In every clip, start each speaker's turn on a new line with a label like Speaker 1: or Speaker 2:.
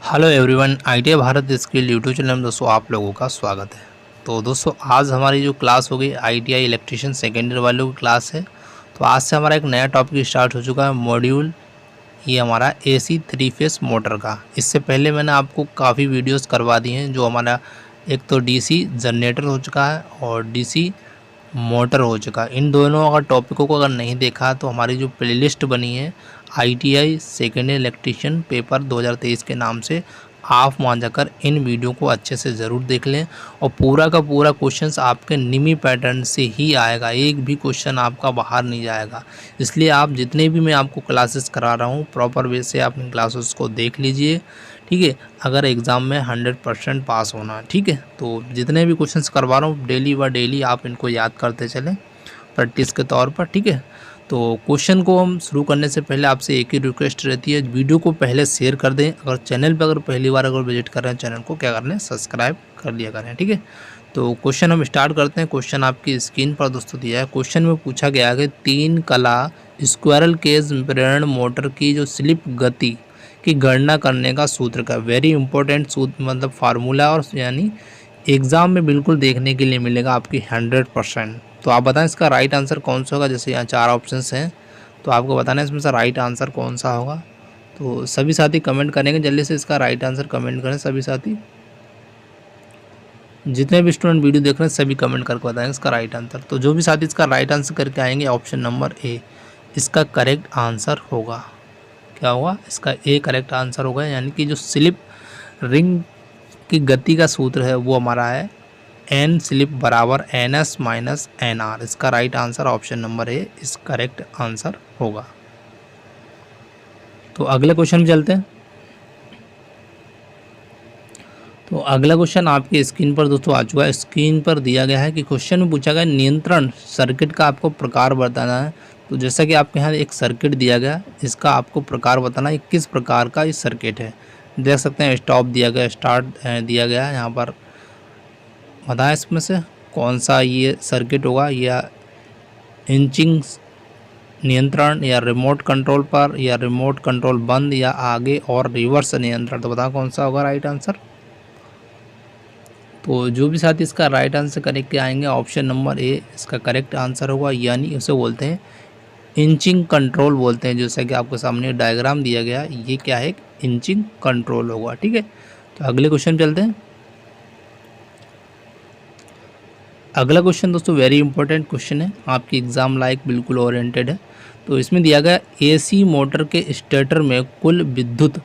Speaker 1: Hello everyone, ITI Bharat skill YouTube channel में दोस्तों आप लोगों का स्वागत है। तो दोस्तों आज हमारी जो क्लास होगी आईटीआई इलेक्ट्रीशियन सेकेंड ईयर वालों की क्लास है। तो आज से हमारा एक नया टॉपिक स्टार्ट हो चुका है, मॉड्यूल ये हमारा एसी 3 फेस मोटर का। इससे पहले मैंने आपको काफ़ी वीडियोस करवा दी हैं, जो हमारा एक तो डीसी जनरेटर हो चुका है और डीसी मोटर हो चुका है। इन दोनों अगर टॉपिकों को अगर नहीं देखा तो हमारी जो प्लेलिस्ट बनी है ITI second year electrician paper 2023 के नाम से, आप वहाँ जाकर इन वीडियो को अच्छे से ज़रूर देख लें। और पूरा का पूरा क्वेश्चंस आपके निमी पैटर्न से ही आएगा, एक भी क्वेश्चन आपका बाहर नहीं जाएगा। इसलिए आप जितने भी मैं आपको क्लासेस करा रहा हूँ प्रॉपर वे से आप इन क्लासेस को देख लीजिए, ठीक है। अगर एग्ज़ाम में 100% पास होना है, ठीक है। तो जितने भी क्वेश्चंस करवा रहा हूँ डेली व डेली आप इनको याद करते चलें प्रैक्टिस के तौर पर, ठीक है। तो क्वेश्चन को हम शुरू करने से पहले आपसे एक ही रिक्वेस्ट रहती है, वीडियो को पहले शेयर कर दें। अगर चैनल पर अगर पहली बार विजिट कर रहे हैं चैनल को क्या करना है, सब्सक्राइब कर लिया करें, ठीक है। तो क्वेश्चन हम स्टार्ट करते हैं। क्वेश्चन आपकी स्क्रीन पर दोस्तों दिया है। क्वेश्चन में पूछा गया है कि 3 कला स्क्वायरल केज प्रेरण मोटर की जो स्लिप गति की गणना करने का सूत्र का, वेरी इंपॉर्टेंट सूत्र मतलब फार्मूला, और यानी एग्ज़ाम में बिल्कुल देखने के लिए मिलेगा आपकी 100%। तो आप बताएं इसका राइट आंसर कौन सा होगा। जैसे यहाँ 4 ऑप्शंस हैं तो आपको बताना है इसमें से राइट आंसर कौन सा होगा। तो सभी साथी कमेंट करेंगे, जल्दी से इसका राइट आंसर कमेंट करें सभी साथी। जितने भी स्टूडेंट वीडियो देख रहे हैं सभी कमेंट करके बताएंगे इसका राइट आंसर। तो जो भी साथी इसका राइट आंसर करके आएंगे ऑप्शन नंबर ए इसका करेक्ट आंसर होगा। क्या होगा इसका? ए करेक्ट आंसर होगा। यानी कि जो स्लिप रिंग की गति का सूत्र है वो हमारा है एन स्लिप बराबर N S minus N R. इसका right answer option number A is correct answer होगा। तो अगले क्वेश्चन में चलते हैं। तो अगला क्वेश्चन आपकी स्क्रीन पर दोस्तों आ चुका है। स्क्रीन पर दिया गया है कि क्वेश्चन में पूछा गया नियंत्रण सर्किट का आपको प्रकार बताना है। तो जैसा कि आपके यहाँ एक सर्किट दिया गया, इसका आपको प्रकार बताना है किस प्रकार का ये सर्किट है। देख सकते हैं स्टॉप दिया गया, स्टार्ट दिया गया है। यहाँ पर बताएं इसमें से कौन सा ये सर्किट होगा, या इंचिंग नियंत्रण, या रिमोट कंट्रोल पर, या रिमोट कंट्रोल बंद, या आगे और रिवर्स नियंत्रण। तो बताओ कौन सा होगा राइट आंसर। तो जो भी साथी इसका राइट आंसर करेक्ट आएंगे ऑप्शन नंबर ए इसका करेक्ट आंसर होगा। यानी उसे बोलते हैं इंचिंग कंट्रोल बोलते हैं। जैसा कि आपके सामने डायग्राम दिया गया, ये क्या है, इंचिंग कंट्रोल होगा, ठीक है। तो अगले क्वेश्चन चलते हैं। अगला क्वेश्चन दोस्तों वेरी इंपॉर्टेंट क्वेश्चन है, आपकी एग्ज़ाम लाइक बिल्कुल ओरिएंटेड है। तो इसमें दिया गया एसी मोटर के स्टेटर में कुल विद्युत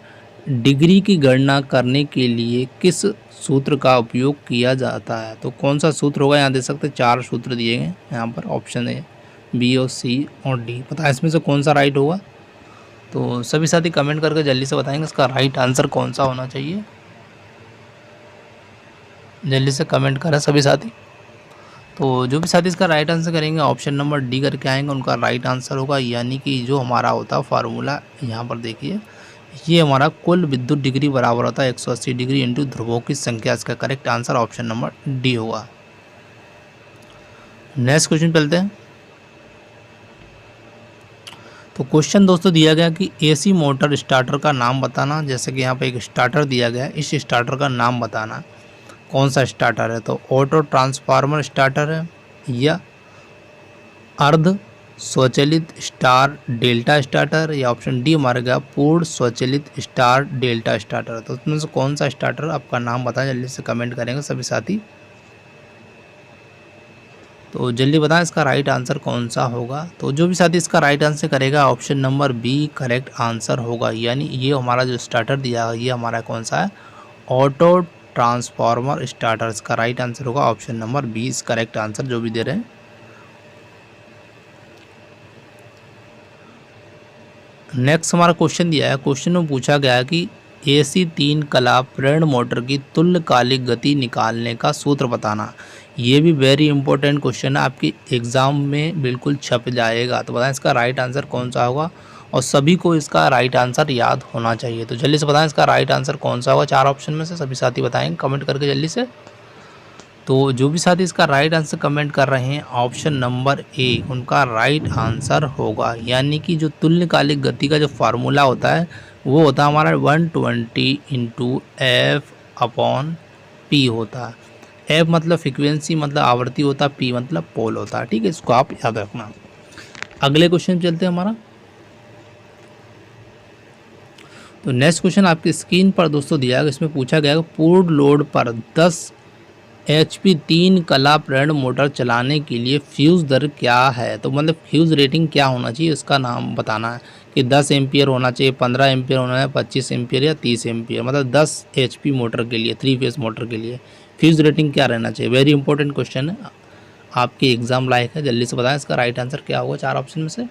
Speaker 1: डिग्री की गणना करने के लिए किस सूत्र का उपयोग किया जाता है। तो कौन सा सूत्र होगा, यहाँ दे सकते हैं 4 सूत्र दिए गए यहाँ पर, ऑप्शन ए बी और सी और डी। पता है इसमें से कौन सा राइट होगा। तो सभी साथी कमेंट करके जल्दी से बताएंगे इसका राइट आंसर कौन सा होना चाहिए। जल्दी से कमेंट करें सभी साथी। तो जो भी साथी इसका राइट आंसर करेंगे ऑप्शन नंबर डी करके आएंगे, उनका राइट आंसर होगा। यानी कि जो हमारा होता है फार्मूला, यहाँ पर देखिए, ये हमारा कुल विद्युत डिग्री बराबर होता है 180 डिग्री इंटू ध्रुवों की संख्या। इसका correct answer option number D होगा। नेक्स्ट क्वेश्चन चलते हैं। तो क्वेश्चन दोस्तों दिया गया कि एसी मोटर स्टार्टर का नाम बताना। जैसे कि यहाँ पे एक स्टार्टर दिया गया है, इस स्टार्टर का नाम बताना कौन सा स्टार्टर है। तो ऑटो ट्रांसफार्मर स्टार्टर है, या अर्ध स्वचालित स्टार डेल्टा स्टार्टर, या ऑप्शन डी हमारा गया पूर्ण स्वचालित स्टार डेल्टा स्टार्टर। तो उसमें से कौन सा स्टार्टर आपका नाम बताएं, जल्दी से कमेंट करेंगे सभी साथी। तो जल्दी बताएं इसका राइट आंसर कौन सा होगा। तो जो भी साथी इसका राइट आंसर करेगा option number B correct answer होगा। यानी ये हमारा जो स्टार्टर दिया है ये हमारा कौन सा है, ऑटो ट्रांसफार्मर स्टार्टर। इसका राइट आंसर होगा ऑप्शन नंबर 20 करेक्ट आंसर जो भी दे रहे हैं। नेक्स्ट हमारा क्वेश्चन दिया है। क्वेश्चन में पूछा गया है कि एसी 3 कला प्रेरण मोटर की तुल्यकालिक गति निकालने का सूत्र बताना। ये भी वेरी इंपॉर्टेंट क्वेश्चन है, आपकी एग्ज़ाम में बिल्कुल छप जाएगा। तो बताएं इसका राइट आंसर कौन सा होगा, और सभी को इसका राइट आंसर याद होना चाहिए। तो जल्दी से बताएं इसका राइट आंसर कौन सा होगा। 4 ऑप्शन में से सभी साथी बताएंगे कमेंट करके जल्दी से। तो जो भी साथी इसका राइट आंसर कमेंट कर रहे हैं ऑप्शन नंबर ए उनका राइट आंसर होगा। यानी कि जो तुल्यकालिक गति का जो फार्मूला होता है वो होता है हमारा 120 इंटू एफ अपॉन पी होता है। एफ मतलब फ्रिक्वेंसी मतलब आवर्ती होता है, पी मतलब पोल होता है। ठीक है, इसको आप याद रखना। अगले क्वेश्चन चलते हैं हमारा। तो नेक्स्ट क्वेश्चन आपकी स्क्रीन पर दोस्तों दिया गया, इसमें पूछा गया पूर्ण लोड पर 10 HP 3 कला प्रेरण मोटर चलाने के लिए फ्यूज दर क्या है। तो मतलब फ्यूज रेटिंग क्या होना चाहिए, इसका नाम बताना है कि 10 एम्पियर होना चाहिए, 15 एम्पियर होना है, 25 एम्पियर या 30 एम्पियर। मतलब 10 HP मोटर के लिए, 3 फेज मोटर के लिए फ्यूज रेटिंग क्या रहना चाहिए। वेरी इंपॉर्टेंट क्वेश्चन है, आपके एग्जाम लायक है। जल्दी से बताएं इसका राइट आंसर क्या होगा 4 ऑप्शन में से।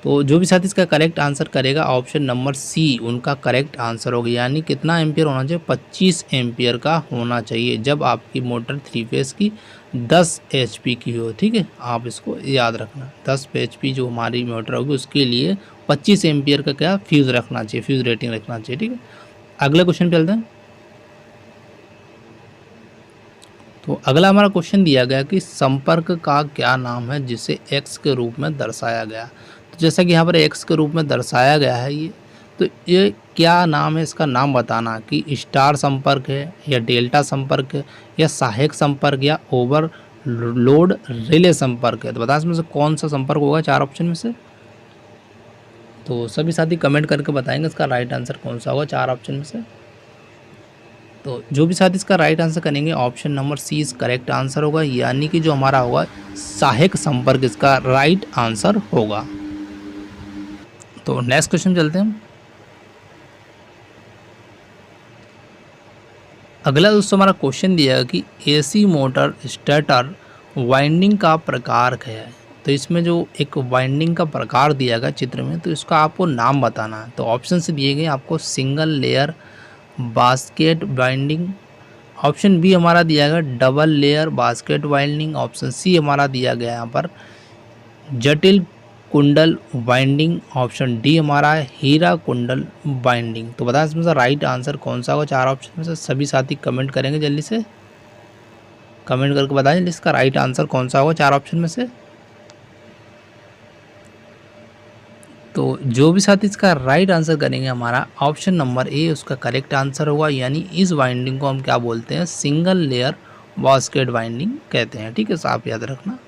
Speaker 1: तो जो भी साथी इसका करेक्ट आंसर करेगा ऑप्शन नंबर सी उनका करेक्ट आंसर होगा। यानी कितना एम्पियर होना चाहिए, 25 एम्पियर का होना चाहिए जब आपकी मोटर 3 फेज की 10 HP की हो। ठीक है, आप इसको याद रखना, 10 HP जो हमारी मोटर होगी उसके लिए 25 एम्पियर का क्या फ्यूज़ रखना चाहिए, फ्यूज़ रेटिंग रखना चाहिए। ठीक है, अगले क्वेश्चन पे चलते हैं। तो अगला हमारा क्वेश्चन दिया गया कि संपर्क का क्या नाम है जिसे एक्स के रूप में दर्शाया गया। तो जैसा कि यहाँ पर एक्स के रूप में दर्शाया गया है ये, तो ये क्या नाम है, इसका नाम बताना कि स्टार संपर्क है या डेल्टा संपर्क है या सहायक संपर्क या ओवरलोड रिले संपर्क है। तो बता इसमें से कौन सा संपर्क होगा 4 ऑप्शन में से। तो सभी साथी कमेंट करके बताएंगे इसका राइट आंसर कौन सा होगा 4 ऑप्शन में से। तो जो भी साथी इसका राइट आंसर करेंगे ऑप्शन नंबर सी इस करेक्ट आंसर होगा, यानी कि जो हमारा होगा सहायक संपर्क इसका राइट आंसर होगा। तो नेक्स्ट क्वेश्चन चलते हैं। अगला दोस्तों हमारा क्वेश्चन दिया है कि एसी मोटर स्टार्टर वाइंडिंग का प्रकार है। तो इसमें जो एक वाइंडिंग का प्रकार दिया गया चित्र में, तो इसका आपको नाम बताना है। तो ऑप्शन से दिए गए आपको single layer basket winding, option B हमारा दिया गया double layer basket winding, option C हमारा दिया गया यहाँ पर जटिल कुंडल वाइंडिंग, ऑप्शन डी हमारा है हीरा कुंडल वाइंडिंग। तो बताएं इसमें से राइट आंसर कौन सा होगा 4 ऑप्शन में से। सभी साथी कमेंट करेंगे, जल्दी से कमेंट करके बताएं इसका राइट आंसर कौन सा होगा 4 ऑप्शन में से। तो जो भी साथी इसका राइट आंसर करेंगे हमारा ऑप्शन नंबर ए उसका करेक्ट आंसर होगा, यानी इस वाइंडिंग को हम क्या बोलते हैं, सिंगल लेयर बास्केट वाइंडिंग कहते हैं। ठीक है, तो आप याद रखना।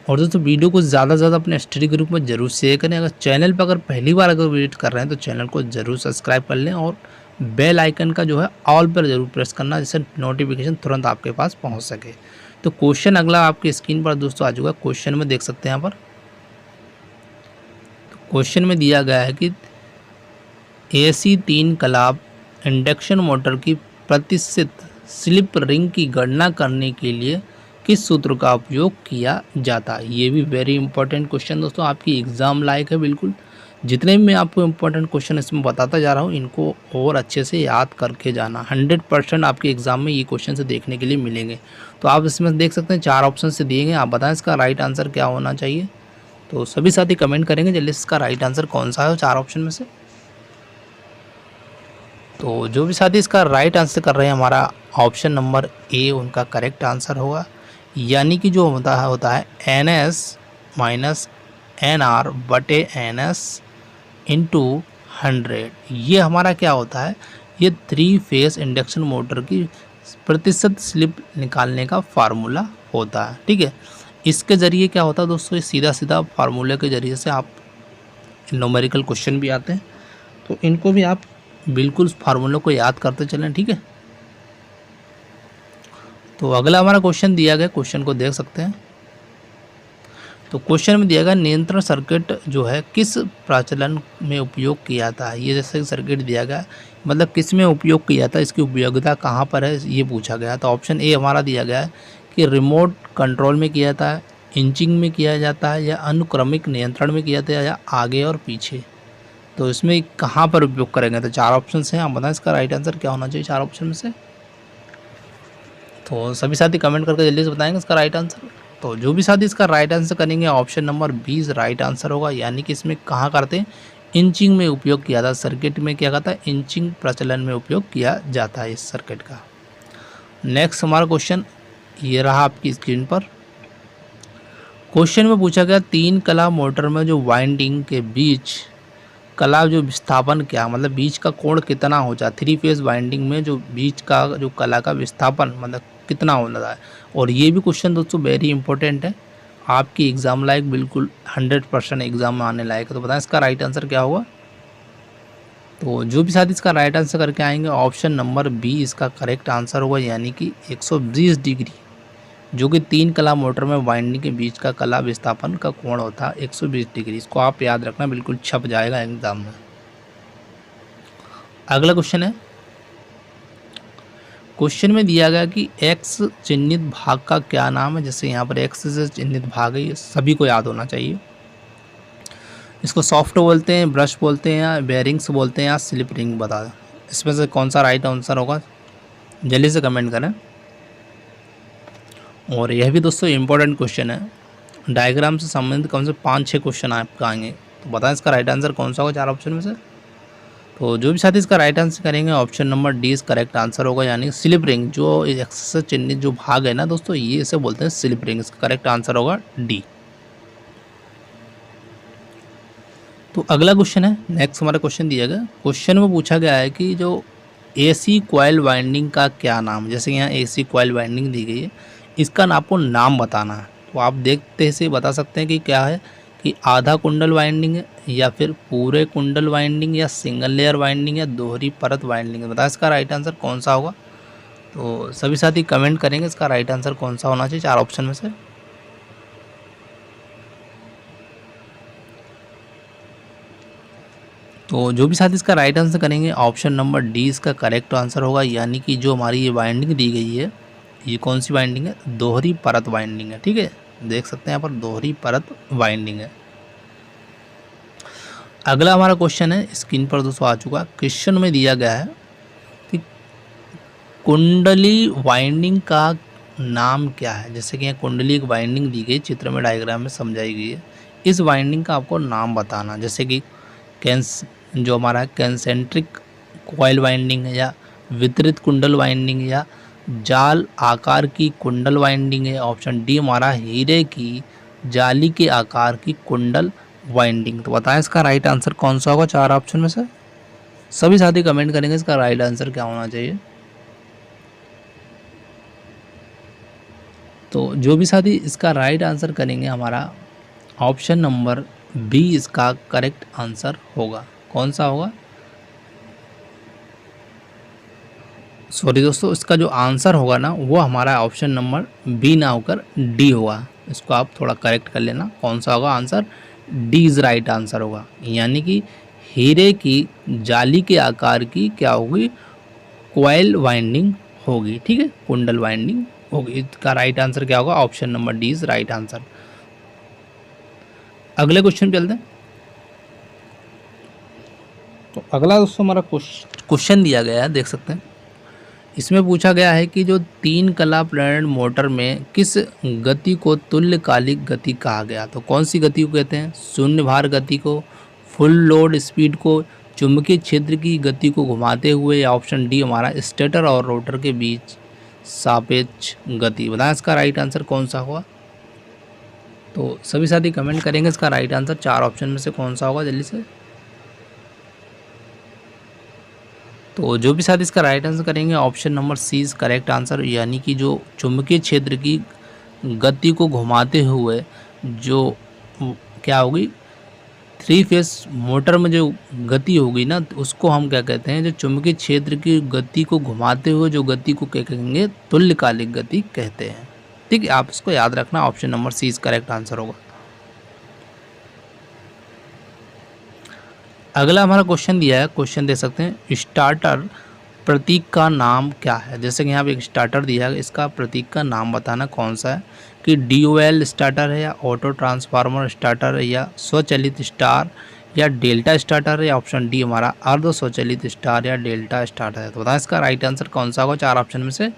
Speaker 1: और दोस्तों वीडियो को ज़्यादा से ज़्यादा अपने स्टडी ग्रुप में जरूर शेयर करें। अगर चैनल पर अगर पहली बार अगर विजिट कर रहे हैं तो चैनल को ज़रूर सब्सक्राइब कर लें और बेल आइकन का जो है ऑल पर ज़रूर प्रेस करना, जिससे नोटिफिकेशन तुरंत आपके पास पहुंच सके। तो क्वेश्चन अगला आपकी स्क्रीन पर दोस्तों आ चुका है। क्वेश्चन में देख सकते हैं यहाँ पर, तो क्वेश्चन में दिया गया है कि AC 3 कलाब इंडक्शन मोटर की प्रतिशत स्लिप रिंग की गणना करने के लिए किस सूत्र का उपयोग किया जाता है। ये भी वेरी इंपॉर्टेंट क्वेश्चन दोस्तों, आपकी एग्जाम लायक है बिल्कुल। जितने भी मैं आपको इंपॉर्टेंट क्वेश्चन इसमें बताता जा रहा हूँ, इनको और अच्छे से याद करके जाना। 100% आपके एग्जाम में ये क्वेश्चन से देखने के लिए मिलेंगे। तो आप इसमें देख सकते हैं 4 ऑप्शन से दिए गए, आप बताएं इसका राइट आंसर क्या होना चाहिए। तो सभी साथी कमेंट करेंगे जल्दी इसका राइट आंसर कौन सा है 4 ऑप्शन में से। तो जो भी साथी इसका राइट आंसर कर रहे हैं हमारा ऑप्शन नंबर ए उनका करेक्ट आंसर होगा, यानी कि जो होता है NS माइनस NR बटे NS इंटू 100। ये हमारा क्या होता है, ये 3 फेस इंडक्शन मोटर की प्रतिशत स्लिप निकालने का फार्मूला होता है। ठीक है, इसके ज़रिए क्या होता है दोस्तों, ये सीधा सीधा फार्मूले के ज़रिए से आप न्यूमेरिकल क्वेश्चन भी आते हैं, तो इनको भी आप बिल्कुल फार्मूले को याद करते चलें। ठीक है, तो अगला हमारा क्वेश्चन दिया गया, क्वेश्चन को देख सकते हैं। तो क्वेश्चन में दिया गया नियंत्रण सर्किट जो है किस प्रचलन में उपयोग किया जाता है। ये जैसे सर्किट दिया गया मतलब किस में उपयोग किया था, इसकी उपयोगिता कहाँ पर है ये पूछा गया। तो ऑप्शन ए हमारा दिया गया है कि रिमोट कंट्रोल में किया जाता है, इंचिंग में किया जाता है या अनुक्रमिक नियंत्रण में किया जाता है या आगे और पीछे। तो इसमें कहाँ पर उपयोग करेंगे, तो 4 ऑप्शन हैं, आप बताएं इसका राइट आंसर क्या होना चाहिए 4 ऑप्शन में से। तो सभी साथी कमेंट करके जल्दी से बताएंगे इसका राइट आंसर। तो जो भी साथी इसका राइट आंसर करेंगे ऑप्शन नंबर 20 राइट आंसर होगा, यानी कि इसमें कहाँ करते हैं, इंचिंग में उपयोग किया था। सर्किट में क्या कहता है, इंचिंग प्रचलन में उपयोग किया जाता है इस सर्किट का। नेक्स्ट हमारा क्वेश्चन ये रहा आपकी स्क्रीन पर। क्वेश्चन में पूछा गया 3 कला मोटर में जो वाइंडिंग के बीच कला जो विस्थापन क्या, मतलब बीच का कोण कितना हो जाए, 3 फेज वाइंडिंग में जो बीच का जो कला का विस्थापन मतलब कितना होना है। और ये भी क्वेश्चन दोस्तों वेरी इंपॉर्टेंट है, आपकी एग्जाम लायक, बिल्कुल 100% एग्जाम में आने लायक है। तो बताएं इसका राइट आंसर क्या होगा। तो जो भी साथी इसका राइट आंसर करके आएंगे ऑप्शन नंबर बी इसका करेक्ट आंसर होगा, यानी कि 120 डिग्री, जो कि 3 कला मोटर में वाइंडिंग के बीच का कला विस्थापन का कोण होता है 120 डिग्री। इसको आप याद रखना, बिल्कुल छप जाएगा एग्जाम में। अगला क्वेश्चन है, क्वेश्चन में दिया गया कि एक्स चिन्हित भाग का क्या नाम है। जैसे यहाँ पर एक्स से चिन्हित भाग है, ये सभी को याद होना चाहिए। इसको सॉफ्ट बोलते हैं, ब्रश बोलते हैं, या बेयरिंग्स बोलते हैं, या स्लिप रिंग। बता दें इसमें से कौन सा राइट आंसर होगा, जल्दी से कमेंट करें। और यह भी दोस्तों इम्पोर्टेंट क्वेश्चन है, डायग्राम से संबंधित कम से 5-6 क्वेश्चन आपका आएंगे। तो बताएं इसका राइट आंसर कौन सा होगा 4 ऑप्शन में से। तो जो भी साथी इसका राइट आंसर करेंगे ऑप्शन नंबर डी इस करेक्ट आंसर होगा, यानी स्लिप रिंग। जो एक्स से चिन्हित जो भाग है ना दोस्तों, ये इसे बोलते हैं स्लिप रिंग। इसका करेक्ट आंसर होगा डी। तो अगला क्वेश्चन है, नेक्स्ट हमारा क्वेश्चन दिया गया। क्वेश्चन में पूछा गया है कि जो एसी कॉइल वाइंडिंग का क्या नाम। जैसे यहाँ एसी कॉइल वाइंडिंग दी गई है, इसका आपको नाम बताना है। तो आप देखते से बता सकते हैं कि क्या है, कि आधा कुंडल वाइंडिंग है, या फिर पूरे कुंडल वाइंडिंग, या सिंगल लेयर वाइंडिंग, या दोहरी परत वाइंडिंग है। बताया इसका राइट आंसर कौन सा होगा। तो सभी साथी कमेंट करेंगे इसका राइट आंसर कौन सा होना चाहिए 4 ऑप्शन में से। तो जो भी साथी इसका राइट आंसर करेंगे ऑप्शन नंबर डी इसका करेक्ट आंसर होगा, यानी कि जो हमारी ये वाइंडिंग दी गई है, ये कौन सी वाइंडिंग है, दोहरी परत वाइंडिंग है। ठीक है, देख सकते हैं यहाँ पर दोहरी परत वाइंडिंग है। अगला हमारा क्वेश्चन है, स्क्रीन पर दोस्तों आ चुका। क्वेश्चन में दिया गया है कि कुंडली वाइंडिंग का नाम क्या है। जैसे कि यहाँ कुंडली एक वाइंडिंग दी गई, चित्र में डायग्राम में समझाई गई है। इस वाइंडिंग का आपको नाम बताना। जैसे कि जो हमारा कैंसेंट्रिक कॉइल वाइंडिंग है, या वितरित कुंडल वाइंडिंग, या जाल आकार की कुंडल वाइंडिंग है। ऑप्शन डी हमारा हीरे की जाली के आकार की कुंडल वाइंडिंग। तो बताएं इसका राइट आंसर कौन सा होगा 4 ऑप्शन में से। सभी साथी कमेंट करेंगे इसका राइट आंसर क्या होना चाहिए। तो जो भी साथी इसका राइट आंसर करेंगे, हमारा ऑप्शन नंबर बी इसका करेक्ट आंसर होगा। कौन सा होगा, सॉरी दोस्तों, इसका जो आंसर होगा ना, वो हमारा ऑप्शन नंबर बी ना होकर डी होगा। इसको आप थोड़ा करेक्ट कर लेना, कौन सा होगा answer, D is right answer होगा। यानी कि हीरे की जाली के आकार की क्या होगी, कॉइल वाइंडिंग होगी। ठीक है, कुंडल वाइंडिंग होगी। इसका राइट आंसर क्या होगा, option number D is right answer. अगले क्वेश्चन चलते हैं। तो अगला दोस्तों हमारा क्वेश्चन दिया गया है, देख सकते हैं। इसमें पूछा गया है कि जो 3 कला प्रेरण मोटर में किस गति को तुल्यकालिक गति कहा गया। तो कौन सी गति को कहते हैं, शून्य भार गति को, फुल लोड स्पीड को, चुंबकीय क्षेत्र की गति को घुमाते हुए, या ऑप्शन डी हमारा स्टेटर और रोटर के बीच सापेक्ष गति। बताएं इसका राइट आंसर कौन सा होगा। तो सभी साथी कमेंट करेंगे इसका राइट आंसर 4 ऑप्शन में से कौन सा होगा, जल्दी से। तो जो भी साथी इसका राइट आंसर करेंगे option number C is correct answer, यानी कि जो चुंबकीय क्षेत्र की गति को घुमाते हुए जो क्या होगी, 3 फेज मोटर में जो गति होगी ना, उसको हम क्या कहते हैं, जो चुंबकीय क्षेत्र की गति को घुमाते हुए जो गति को क्या कहेंगे, तुल्यकालिक गति कहते हैं। ठीक है, आप इसको याद रखना, option number C is correct answer होगा। अगला हमारा क्वेश्चन दिया है, क्वेश्चन दे सकते हैं, स्टार्टर प्रतीक का नाम क्या है। जैसे कि यहाँ पे एक स्टार्टर दिया है, इसका प्रतीक का नाम बताना कौन सा है, कि DOL स्टार्टर है, या ऑटो ट्रांसफार्मर स्टार्टर है, या स्वचालित स्टार, या डेल्टा स्टार्टर है, या ऑप्शन डी हमारा अर्ध स्वचालित स्टार या डेल्टा स्टार्टर है। तो बताएं इसका राइट आंसर कौन सा होगा 4 ऑप्शन में से।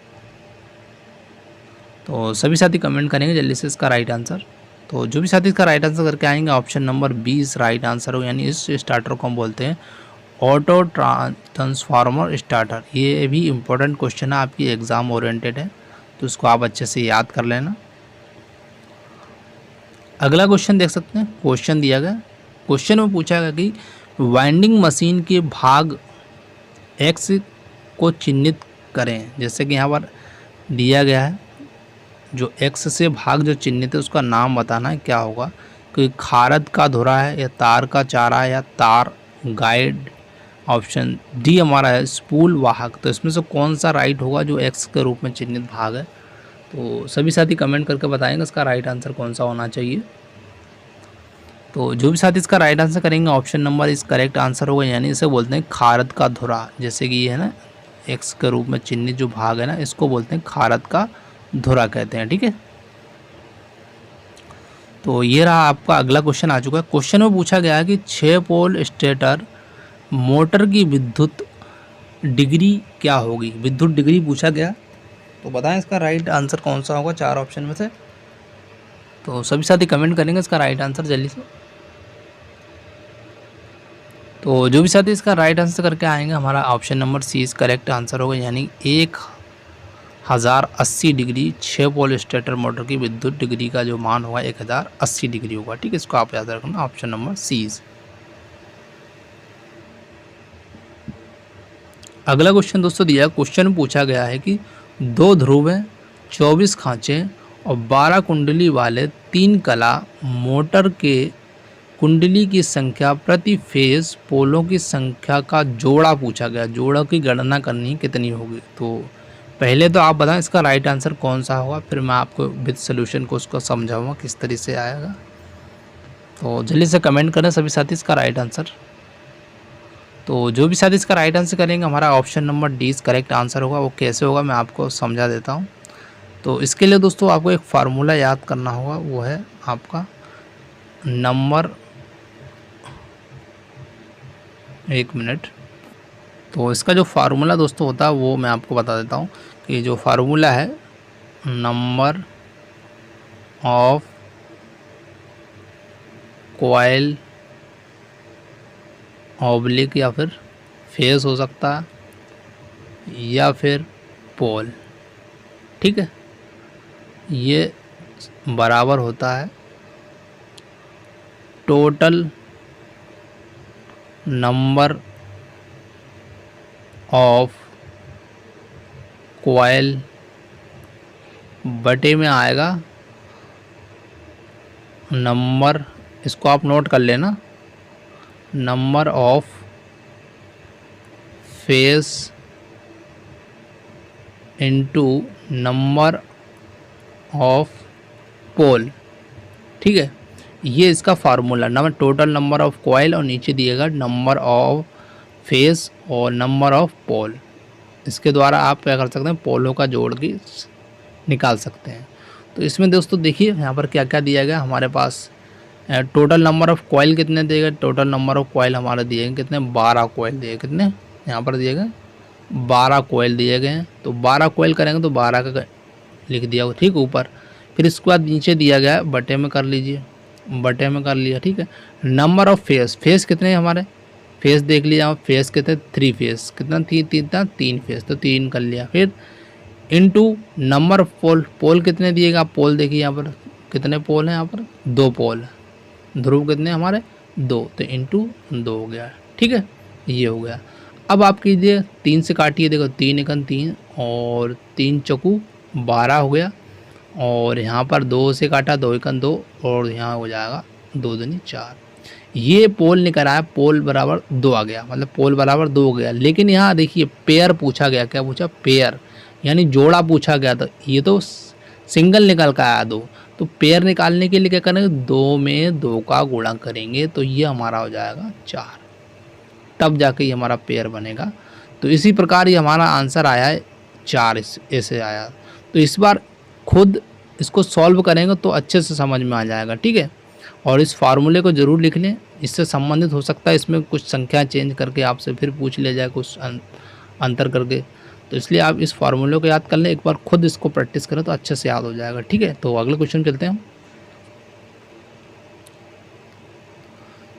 Speaker 1: तो सभी साथी कमेंट करेंगे जल्दी से इसका राइट आंसर। तो जो भी साथी इसका राइट आंसर करके आएंगे ऑप्शन नंबर 20 राइट आंसर हो, यानी इस स्टार्टर को हम बोलते हैं ऑटो ट्रांसफार्मर स्टार्टर। ये भी इम्पोर्टेंट क्वेश्चन है, आपकी एग्ज़ाम ओरिएंटेड है, तो इसको आप अच्छे से याद कर लेना। अगला क्वेश्चन देख सकते हैं। क्वेश्चन दिया गया, क्वेश्चन में पूछा गया कि वाइंडिंग मशीन के भाग एक्स को चिन्हित करें। जैसे कि यहाँ पर दिया गया है, जो एक्स से भाग जो चिन्हित है उसका नाम बताना है, क्या होगा। कि खारद का धुरा है, या तार का चारा है, या तार गाइड। ऑप्शन डी हमारा है स्पूल वाहक। तो इसमें से कौन सा राइट होगा जो एक्स के रूप में चिन्हित भाग है। तो सभी साथी कमेंट करके बताएंगे इसका राइट आंसर कौन सा होना चाहिए। तो जो भी साथी इसका राइट आंसर करेंगे, ऑप्शन नंबर इस करेक्ट आंसर होगा, यानी इसे बोलते हैं खारद का धुरा। जैसे कि ये है ना, एक्स के रूप में चिन्हित जो भाग है ना, इसको बोलते हैं खारद का धुरा कहते हैं। ठीक है, तो ये रहा आपका अगला क्वेश्चन आ चुका है। क्वेश्चन में पूछा गया है कि 6 पोल स्टेटर मोटर की विद्युत डिग्री क्या होगी। विद्युत डिग्री पूछा गया, तो बताएं इसका राइट आंसर कौन सा होगा 4 ऑप्शन में से। तो सभी साथी कमेंट करेंगे इसका राइट आंसर जल्दी से। तो जो भी साथी इसका राइट आंसर करके आएंगे, हमारा ऑप्शन नंबर सी इस करेक्ट आंसर होगा, यानी 1080 डिग्री 6 पोल स्टेटर मोटर की विद्युत डिग्री का जो मान होगा 1080 डिग्री होगा। ठीक है, इसको आप याद रखना, ऑप्शन नंबर सी। अगला क्वेश्चन दोस्तों दिया, क्वेश्चन पूछा गया है कि 2 ध्रुवें 24 खांचे और 12 कुंडली वाले 3 कला मोटर के कुंडली की संख्या प्रति फेज पोलों की संख्या का जोड़ा पूछा गया। जोड़ा की गणना करनी कितनी होगी। तो पहले तो आप बताएं इसका राइट आंसर कौन सा होगा, फिर मैं आपको विद सोल्यूशन को उसको समझाऊंगा किस तरीके से आएगा। तो जल्दी से कमेंट करें सभी साथी इसका राइट आंसर। तो जो भी साथी इसका राइट आंसर करेंगे, हमारा option number D correct answer होगा। वो कैसे होगा मैं आपको समझा देता हूँ। तो इसके लिए दोस्तों आपको एक फार्मूला याद करना होगा, वो है आपका नंबर, एक मिनट। तो इसका जो फार्मूला दोस्तों होता है वो मैं आपको बता देता हूँ कि जो फार्मूला है नंबर ऑफ कॉइल ऑब्लिक या फिर फेस हो सकता है या फिर पोल। ठीक है, ये बराबर होता है टोटल नंबर ऑफ कॉइल बटे में आएगा नंबर, इसको आप नोट कर लेना, number of phase into number of pole. ठीक है, ये इसका formula, number total number of coil और नीचे दिएगा नंबर ऑफ फेस और नंबर ऑफ पोल। इसके द्वारा आप क्या कर सकते हैं, पोलों का जोड़ की निकाल सकते हैं। तो इसमें दोस्तों देखिए यहाँ पर क्या क्या दिया गया हमारे पास। टोटल नंबर ऑफ कॉइल कितने दिए गए, टोटल नंबर ऑफ कॉइल हमारे दिए गए कितने, 12 कॉइल दिए, कितने यहाँ पर दिए गए 12 कॉइल दिए गए हैं। तो 12 कॉइल करेंगे तो 12 का लिख दिया ठीक ऊपर। फिर इसके बाद नीचे दिया गया बटे में कर लीजिए, बटे में कर लिया। ठीक है, नंबर ऑफ फेस, फेस कितने हमारे, फेस देख लिया, फेस कितने 3 फेस, कितना 3 फेस, तो 3 कर लिया। फिर इनटू नंबर ऑफ पोल, पोल कितने दिएगा, पोल देखिए यहाँ पर कितने पोल हैं, यहाँ पर 2 पोल है। ध्रुव कितने हमारे 2, तो इनटू 2 हो गया। ठीक है, ये हो गया। अब आप कीजिए 3 से काटिए, देखो 3 एकन 3 और 3 चौकू 12 हो गया। और यहाँ पर 2 से काटा 2 एकन 2 और यहाँ हो जाएगा 2 दूनी 4। ये पोल निकल आया, पोल बराबर 2 आ गया, मतलब पोल बराबर 2 हो गया। लेकिन यहाँ देखिए पेयर पूछा गया, क्या पूछा, पेयर, यानी जोड़ा पूछा गया। तो ये तो सिंगल निकल कर आया 2, तो पेयर निकालने के लिए क्या करेंगे, 2 में 2 का गुणा करेंगे, तो ये हमारा हो जाएगा 4, तब जाके ये हमारा पेयर बनेगा। तो इसी प्रकार ये हमारा आंसर आया है 4, ऐसे आया। तो इस बार खुद इसको सॉल्व करेंगे तो अच्छे से समझ में आ जाएगा। ठीक है, और इस फार्मूले को ज़रूर लिख लें, इससे संबंधित हो सकता है इसमें कुछ संख्या चेंज करके आपसे फिर पूछ लिया जाए कुछ अंतर करके। तो इसलिए आप इस फार्मूले को याद कर लें, एक बार खुद इसको प्रैक्टिस करें तो अच्छे से याद हो जाएगा। ठीक है, तो अगले क्वेश्चन चलते हैं हम।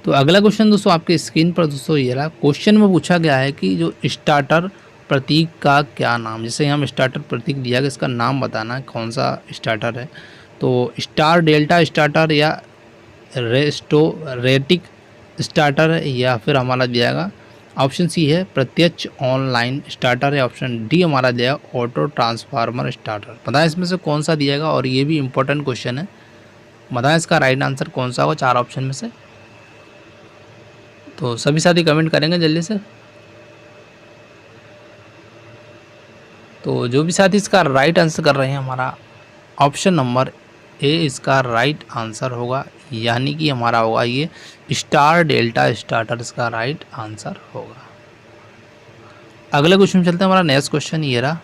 Speaker 1: तो अगला क्वेश्चन दोस्तों आपके स्क्रीन पर दोस्तों ये रहा। क्वेश्चन में पूछा गया है कि जो स्टार्टर प्रतीक का क्या नाम, जैसे हम स्टार्टर प्रतीक दिया गया, इसका नाम बताना है कौन सा स्टार्टर है। तो स्टार डेल्टा स्टार्टर या रेस्टोरेटिक स्टार्टर है, या फिर हमारा दिया जाएगा ऑप्शन सी है प्रत्यक्ष ऑनलाइन स्टार्टर है, ऑप्शन डी हमारा दिया है ऑटो ट्रांसफार्मर स्टार्टर। बताएं इसमें से कौन सा दिएगा, और ये भी इंपॉर्टेंट क्वेश्चन है, बताएं इसका राइट आंसर कौन सा होगा चार ऑप्शन में से। तो सभी साथी कमेंट करेंगे जल्दी से। तो जो भी साथी इसका राइट आंसर कर रहे हैं, हमारा ऑप्शन नंबर ए इसका राइट आंसर होगा, यानी कि हमारा होगा ये स्टार डेल्टा स्टार्टर इसका राइट आंसर होगा। अगले क्वेश्चन में चलते हैं। हमारा नेक्स्ट क्वेश्चन ये रहा।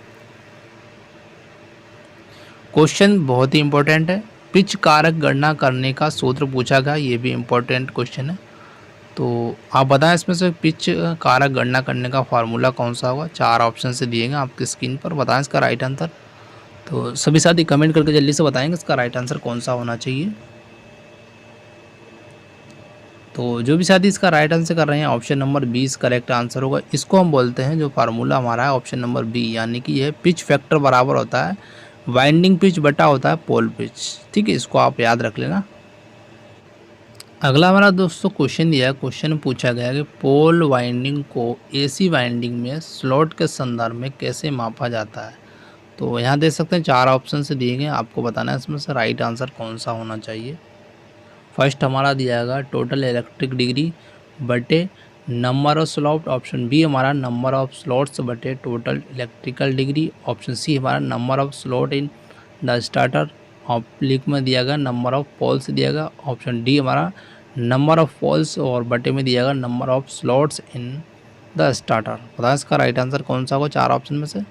Speaker 1: क्वेश्चन बहुत ही इंपॉर्टेंट है, पिच कारक गणना करने का सूत्र पूछा गया, ये भी इंपॉर्टेंट क्वेश्चन है। तो आप बताएं इसमें से पिच कारक गणना करने का फार्मूला कौन सा होगा, चार ऑप्शन से दिए गए आपकी स्क्रीन पर, बताएं इसका राइट आंसर। तो सभी साथी कमेंट करके जल्दी से बताएंगे इसका राइट आंसर कौन सा होना चाहिए। तो जो भी साथी इसका राइट आंसर कर रहे हैं, ऑप्शन नंबर 20 करेक्ट आंसर होगा। इसको हम बोलते हैं, जो फार्मूला हमारा है ऑप्शन नंबर बी, यानी कि यह पिच फैक्टर बराबर होता है वाइंडिंग पिच बटा होता है पोल पिच। ठीक है, इसको आप याद रख लेना। अगला हमारा दोस्तों क्वेश्चन दिया है। क्वेश्चन में पूछा गया है कि पोल वाइंडिंग को एसी वाइंडिंग में स्लॉट के संदर्भ में कैसे मापा जाता है। तो यहाँ देख सकते हैं चार ऑप्शन से दिए गए, आपको बताना है इसमें से राइट आंसर कौन सा होना चाहिए। फर्स्ट हमारा दिया गया टोटल इलेक्ट्रिक डिग्री बटे number of slot, option B हमारा नंबर ऑफ स्लॉट्स बटे total electrical degree, option C हमारा number of slot in the starter, oblique में दिया गया नंबर ऑफ पोल्स दिया गया, ऑप्शन डी हमारा नंबर ऑफ पोल्स और बटे में दिया गया number of slots in the starter. बताएं इसका राइट आंसर कौन सा होगा चार ऑप्शन में से।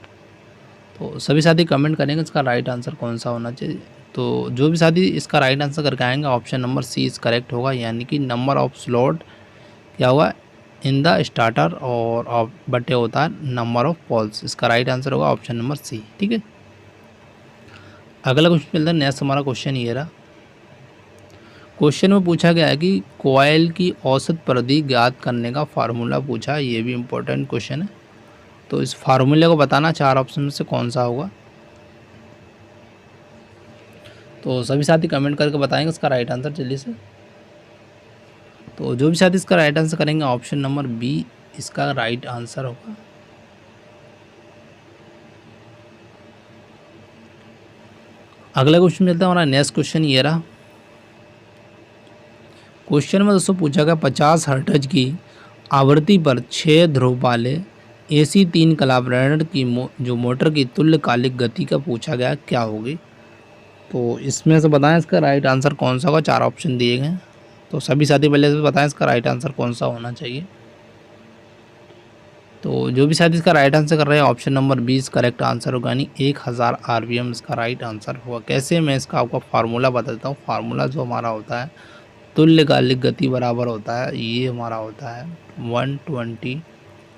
Speaker 1: तो सभी साथी कमेंट करेंगे इसका राइट आंसर कौन सा होना चाहिए। तो जो भी साथी इसका राइट आंसर करके आएंगे, option number C is correct होगा, यानी कि नंबर ऑफ स्लॉट क्या होगा इन द स्टार्टर और बटे होता है नंबर ऑफ पोल्स। इसका राइट आंसर होगा ऑप्शन नंबर सी। ठीक है, अगला क्वेश्चन मिलता है। नेक्स्ट हमारा क्वेश्चन ये रहा। क्वेश्चन में पूछा गया है कि कॉइल की औसत परिधि ज्ञात करने का फार्मूला पूछा है, ये भी इंपॉर्टेंट क्वेश्चन है। तो इस फार्मूले को बताना चार ऑप्शन में से कौन सा होगा। तो सभी साथी कमेंट करके बताएंगे इसका राइट आंसर जल्दी से। तो जो भी साथी इसका राइट आंसर करेंगे, ऑप्शन नंबर बी इसका राइट आंसर होगा। अगला क्वेश्चन मिलता है हमारा। नेक्स्ट क्वेश्चन ये रहा। क्वेश्चन में दोस्तों पूछा गया 50 हर्ट्ज की आवृत्ति पर 6 ध्रुव वाले AC 3 कलाब्रेटर की जो मोटर की तुल्यकालिक गति का पूछा गया क्या होगी। तो इसमें से बताएं इसका राइट आंसर कौन सा होगा, चार ऑप्शन दिए गए। तो सभी साथी पहले से बताएं इसका राइट आंसर कौन सा होना चाहिए। तो जो भी साथी इसका राइट आंसर कर रहे हैं, ऑप्शन नंबर 20 करेक्ट आंसर होगा, यानी 1000 RPM इसका राइट आंसर होगा। कैसे, मैं इसका आपको फार्मूला बताता हूँ। फार्मूला जो हमारा होता है तुल्यकालिक गति बराबर होता है, ये हमारा होता है 120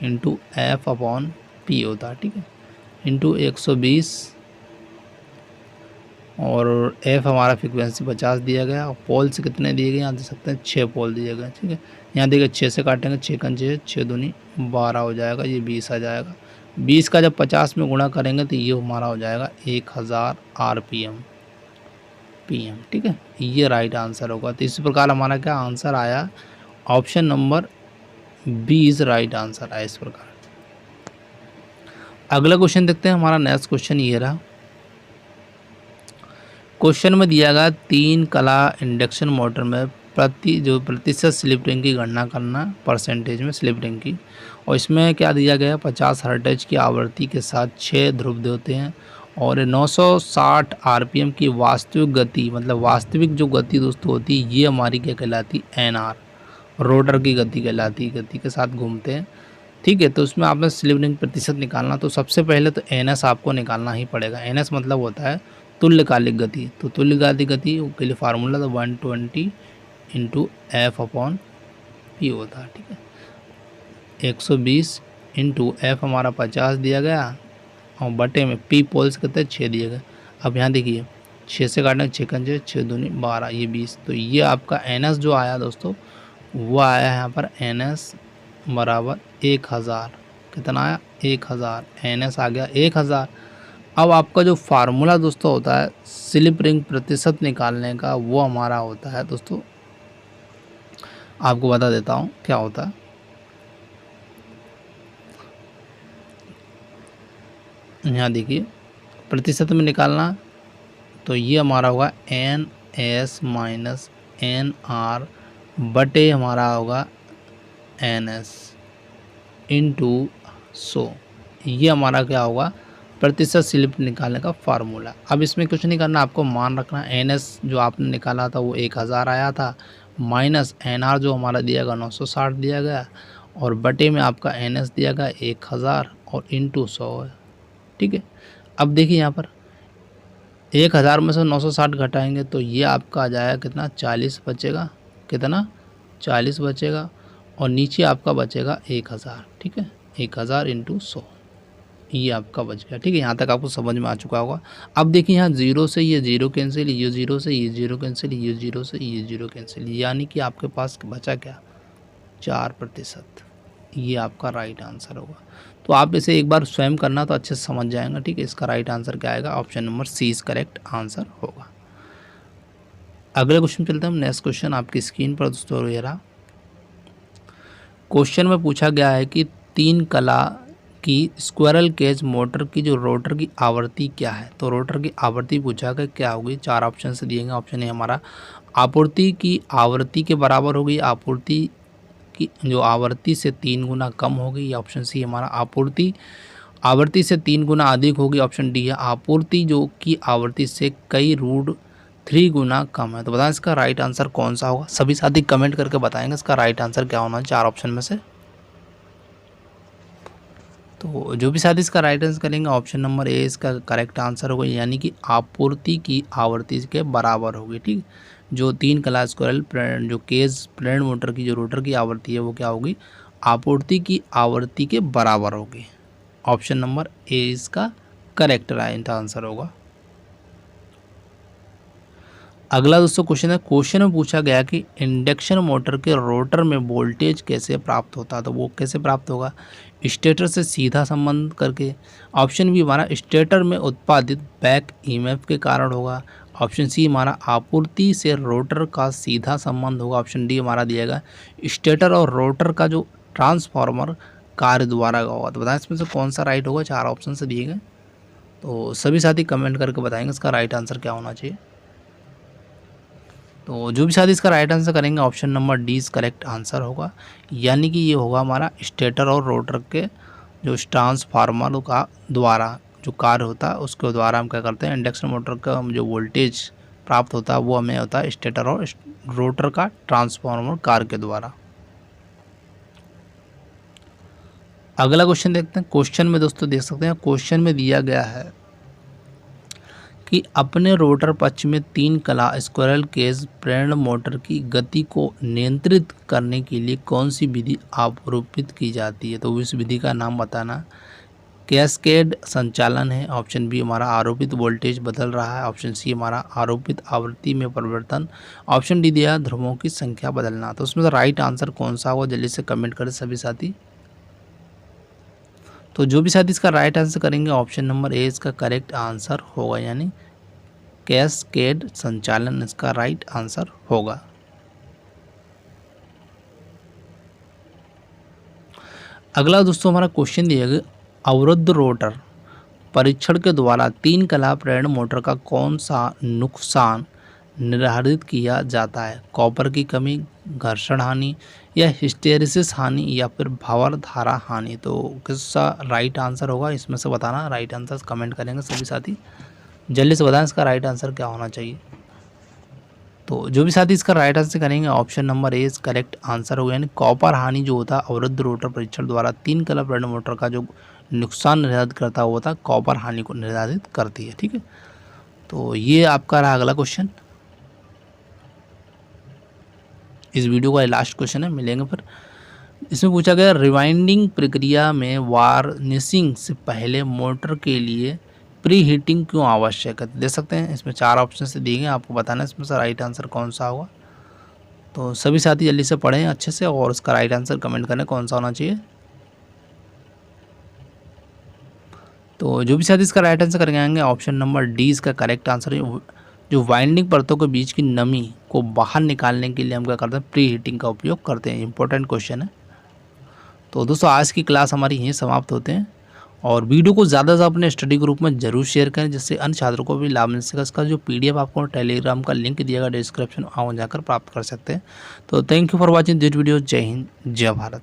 Speaker 1: इंटू F/P होता है। ठीक है, इंटू 120 और F हमारा फ्रिक्वेंसी 50 दिया गया, और पोल्स कितने दिए गए यहाँ देख सकते हैं 6 पोल दिए गए। ठीक है, यहाँ देखिए 6 से काटेंगे, 6 कंचे 6 दूनी 12 हो जाएगा, ये 20 आ जाएगा। 20 का जब 50 में गुणा करेंगे तो ये हमारा हो जाएगा 1000 RPM। ठीक है, ये राइट आंसर होगा। तो इस प्रकार हमारा क्या आंसर आया, ऑप्शन नंबर 20 राइट आंसर आया इस प्रकार। अगला क्वेश्चन देखते हैं। हमारा नेक्स्ट क्वेश्चन ये रहा। क्वेश्चन में दिया गया 3 कला इंडक्शन मोटर में प्रतिशत स्लिप रिंग की गणना करना, परसेंटेज में स्लिप रिंग की, और इसमें क्या दिया गया 50 हर्ट्ज की आवृत्ति के साथ 6 ध्रुव देते हैं और 960 RPM की वास्तविक गति, मतलब वास्तविक जो गति दोस्तों होती है ये हमारी क्या कहलाती है, NR रोटर की गति कहलाती है, गति के साथ घूमते हैं। ठीक है, तो उसमें आपने स्लिप रिंग प्रतिशत निकालना, तो सबसे पहले तो NS आपको निकालना ही पड़ेगा। NS मतलब होता है तुल्यकालिक गति। तो तुल्यकालिक गति के लिए फार्मूला तो 120 इंटू F/P होता है। ठीक है, 120 इंटू F हमारा 50 दिया गया और बटे में P पोल्स कितने 6 दिए गए। अब यहाँ देखिए 6 से काटना 6 कंजे 6 दूनी 12, ये 20। तो ये आपका NS जो आया दोस्तों वो आया यहाँ पर NS बराबर 1000। कितना आया 1000, NS आ गया 1000। अब आपका जो फार्मूला दोस्तों होता है स्लिप रिंग प्रतिशत निकालने का, वो हमारा होता है दोस्तों आपको बता देता हूँ क्या होता है। यहाँ देखिए प्रतिशत में निकालना, तो ये हमारा होगा N S minus N R बटे हमारा होगा एन एस इंटू 100। ये हमारा क्या होगा, प्रतिशत स्लिप निकालने का फार्मूला। अब इसमें कुछ नहीं करना, आपको मान रखना एन एस जो आपने निकाला था वो 1000 आया था, माइनस एन आर जो हमारा दिया गया 960 दिया गया, और बटे में आपका एन एस दिया गया 1000 और इंटू 100 है। ठीक है, अब देखिए यहाँ पर 1000 में से 960 घटाएंगे तो ये आपका आ जाएगा कितना, 40 बचेगा, कितना 40 बचेगा, और नीचे आपका बचेगा 1000। ठीक है, 1000 इंटू 100 ये आपका बच गया। ठीक है, यहाँ तक आपको समझ में आ चुका होगा। अब देखिए यहाँ जीरो से ये जीरो कैंसिल, ये जीरो से ये जीरो कैंसिल, ये जीरो से ये जीरो कैंसिल, यानी कि आपके पास बचा क्या, 4%। ये आपका राइट आंसर होगा। तो आप इसे एक बार स्वयं करना तो अच्छे से समझ जाएंगे। ठीक है, इसका राइट आंसर क्या आएगा, option number C is correct answer होगा। अगले क्वेश्चन चलते हैं हम। नेक्स्ट क्वेश्चन आपकी स्क्रीन पर दोस्तों ये रहा। क्वेश्चन में पूछा गया है कि 3 कला की स्क्विरल केज मोटर की जो रोटर की आवृत्ति क्या है। तो रोटर की आवृत्ति पूछा गया क्या होगी, 4 ऑप्शन से दिए गए। ऑप्शन ए हमारा आपूर्ति की आवृत्ति के बराबर होगी, आपूर्ति की जो आवृत्ति से 3 गुना कम होगी, या ऑप्शन सी हमारा आपूर्ति आवृत्ति से 3 गुना अधिक होगी, ऑप्शन डी है आपूर्ति जो की आवृत्ति से कई √3 गुना कम है। तो बताएं इसका राइट आंसर कौन सा होगा। सभी साथी कमेंट करके बताएंगे इसका राइट आंसर क्या होना है 4 ऑप्शन में से। तो जो भी साथी इसका राइट आंसर करेंगे ऑप्शन नंबर ए इसका करेक्ट आंसर होगा, यानी कि आपूर्ति की आवृत्ति के बराबर होगी। ठीक, जो 3 कला स्क्विरल जो केज प्रेरण मोटर की जो रोटर की आवृत्ति है वो क्या होगी, आपूर्ति की आवृत्ति के बराबर होगी। ऑप्शन नंबर ए इसका करेक्ट राइट आंसर होगा। अगला दोस्तों क्वेश्चन है। क्वेश्चन में पूछा गया कि इंडक्शन मोटर के रोटर में वोल्टेज कैसे प्राप्त होता है। तो वो कैसे प्राप्त होगा, स्टेटर से सीधा संबंध करके। ऑप्शन बी हमारा स्टेटर में उत्पादित बैक ईएमएफ के कारण होगा। ऑप्शन सी हमारा आपूर्ति से रोटर का सीधा संबंध होगा। ऑप्शन डी हमारा दिएगा स्टेटर और रोटर का जो ट्रांसफार्मर कार्य द्वारा होगा। तो बताएं इसमें से कौन सा राइट होगा, 4 ऑप्शन से दिए गए। तो सभी साथी कमेंट करके बताएंगे इसका राइट आंसर क्या होना चाहिए। तो जो भी साथी इसका राइट आंसर करेंगे option number D is correct answer होगा, यानी कि ये होगा हमारा स्टेटर और रोटर के जो ट्रांसफार्मर का द्वारा जो कार्य होता है उसके द्वारा हम क्या करते हैं, इंडक्शन मोटर का जो वोल्टेज प्राप्त होता है वो हमें होता है स्टेटर और रोटर का ट्रांसफार्मर कार्य के द्वारा। अगला क्वेश्चन देखते हैं। क्वेश्चन में दोस्तों देख सकते हैं, क्वेश्चन में दिया गया है कि अपने रोटर पक्ष में 3 कला स्क्विरल केज प्रेरण मोटर की गति को नियंत्रित करने के लिए कौन सी विधि आरोपित की जाती है। तो इस विधि का नाम बताना। कैस्केड संचालन है, ऑप्शन बी हमारा आरोपित वोल्टेज बदल रहा है, ऑप्शन सी हमारा आरोपित आवृत्ति में परिवर्तन, ऑप्शन डी दिया ध्रुवों की संख्या बदलना। तो उसमें राइट आंसर कौन सा होगा, जल्दी से कमेंट करें सभी साथी। तो जो भी साथी इसका राइट आंसर करेंगे ऑप्शन नंबर ए इसका करेक्ट आंसर होगा, यानी कैस्केड संचालन इसका राइट आंसर होगा। अगला दोस्तों हमारा क्वेश्चन दिया गया, अवरुद्ध रोटर परीक्षण के द्वारा 3 कला प्रेरण मोटर का कौन सा नुकसान निर्धारित किया जाता है। कॉपर की कमी, घर्षण हानि, या हिस्टेरिसिस हानि, या फिर भंवर धारा हानि। तो किसका राइट आंसर होगा इसमें से बताना। राइट आंसर कमेंट करेंगे सभी साथी, जल्दी से बताएं इसका राइट आंसर क्या होना चाहिए। तो जो भी साथी इसका राइट आंसर करेंगे option number A is correct answer होगा, यानी कॉपर हानि जो होता है अवरुद्ध रोटर परीक्षण द्वारा 3 कला प्रेरण मोटर का जो नुकसान निर्धारित करता हुआ था कॉपर हानि को निर्धारित करती है। ठीक है, तो ये आपका रहा अगला क्वेश्चन। इस वीडियो का लास्ट क्वेश्चन है, मिलेंगे फिर। इसमें पूछा गया रिवाइंडिंग प्रक्रिया में वार्निशिंग से पहले मोटर के लिए प्री हीटिंग क्यों आवश्यक है। दे सकते हैं, इसमें 4 ऑप्शन से दिए गए, आपको बताना है इसमें से राइट आंसर कौन सा होगा। तो सभी साथी जल्दी से पढ़ें अच्छे से और उसका राइट आंसर कमेंट करें कौन सा होना चाहिए। तो जो भी साथी इसका राइट आंसर करके आएंगे ऑप्शन नंबर डी इसका करेक्ट आंसर है, जो वाइंडिंग परतों के बीच की नमी को बाहर निकालने के लिए हम क्या करते हैं, प्री हीटिंग का उपयोग करते हैं। इंपॉर्टेंट क्वेश्चन है। तो दोस्तों आज की क्लास हमारी यहीं समाप्त होते हैं और वीडियो को ज़्यादा से ज़्यादा अपने स्टडी ग्रुप में जरूर शेयर करें जिससे अन्य छात्रों को भी लाभ मिल सके। इसका जो PDF आपको टेलीग्राम का लिंक दिया गया डिस्क्रिप्शन, वहाँ जाकर प्राप्त कर सकते हैं। तो thank you for watching this video. जय हिंद, जय भारत।